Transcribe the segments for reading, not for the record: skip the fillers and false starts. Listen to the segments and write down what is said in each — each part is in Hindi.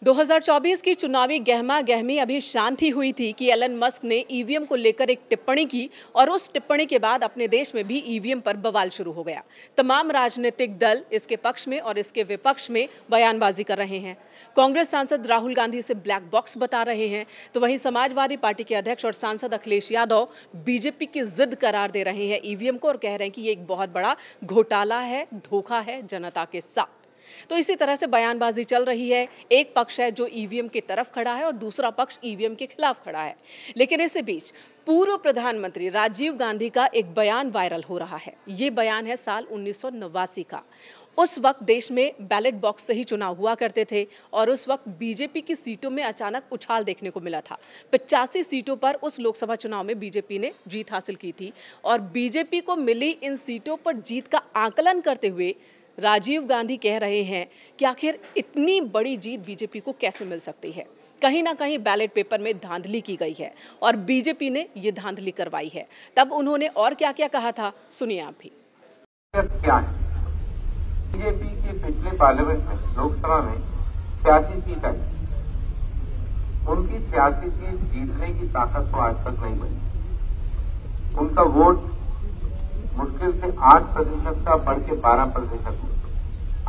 2024 की चुनावी गहमा गहमी अभी शांत ही हुई थी कि एलन मस्क ने ईवीएम को लेकर एक टिप्पणी की और उस टिप्पणी के बाद अपने देश में भी ईवीएम पर बवाल शुरू हो गया। तमाम राजनीतिक दल इसके पक्ष में और इसके विपक्ष में बयानबाजी कर रहे हैं। कांग्रेस सांसद राहुल गांधी इसे ब्लैक बॉक्स बता रहे हैं, तो वहीं समाजवादी पार्टी के अध्यक्ष और सांसद अखिलेश यादव बीजेपी की जिद करार दे रहे हैं ईवीएम को और कह रहे हैं कि ये एक बहुत बड़ा घोटाला है, धोखा है जनता के साथ। तो इसी तरह से बयानबाजी चल रही है। एक पक्ष है जो ईवीएम की तरफ खड़ा है और दूसरा पक्ष ईवीएम के खिलाफ खड़ा है। लेकिन इसी बीच पूर्व प्रधानमंत्री राजीव गांधी का एक बयान वायरल हो रहा है। ये बयान है साल 1989 का। उस वक्त देश में बैलेट बॉक्स से ही चुनाव हुआ करते थे और उस वक्त बीजेपी की सीटों में अचानक उछाल देखने को मिला था। 85 सीटों पर उस लोकसभा चुनाव में बीजेपी ने जीत हासिल की थी और बीजेपी को मिली इन सीटों पर जीत का आकलन करते हुए राजीव गांधी कह रहे हैं कि आखिर इतनी बड़ी जीत बीजेपी को कैसे मिल सकती है। कहीं ना कहीं बैलेट पेपर में धांधली की गई है और बीजेपी ने ये धांधली करवाई है। तब उन्होंने और क्या क्या कहा था, सुनिए आप भी। क्या है बीजेपी के पिछले पार्लियामेंट में, लोकसभा में 86 सीट आई। उनकी 86 सीट जीतने की ताकत तो आज तक नहीं बनी। उनका वोट मुश्किल से 8% का बढ़ के 12%।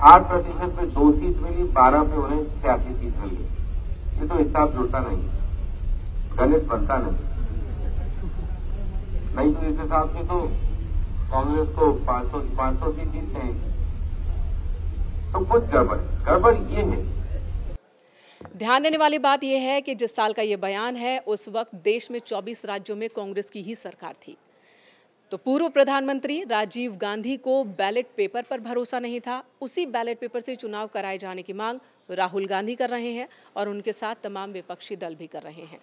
8% में 2 सीट मिली, 12 में उन्हें 86 सीट मिल गई। ये तो हिसाब जुड़ता नहीं, गणित बनता नहीं तो इस हिसाब से तो कांग्रेस को 500 सीट जीतते हैं। तो कुछ गड़बड़ ये है। ध्यान देने वाली बात यह है कि जिस साल का ये बयान है उस वक्त देश में 24 राज्यों में कांग्रेस की ही सरकार थी। तो पूर्व प्रधानमंत्री राजीव गांधी को बैलेट पेपर पर भरोसा नहीं था। उसी बैलेट पेपर से चुनाव कराए जाने की मांग राहुल गांधी कर रहे हैं और उनके साथ तमाम विपक्षी दल भी कर रहे हैं।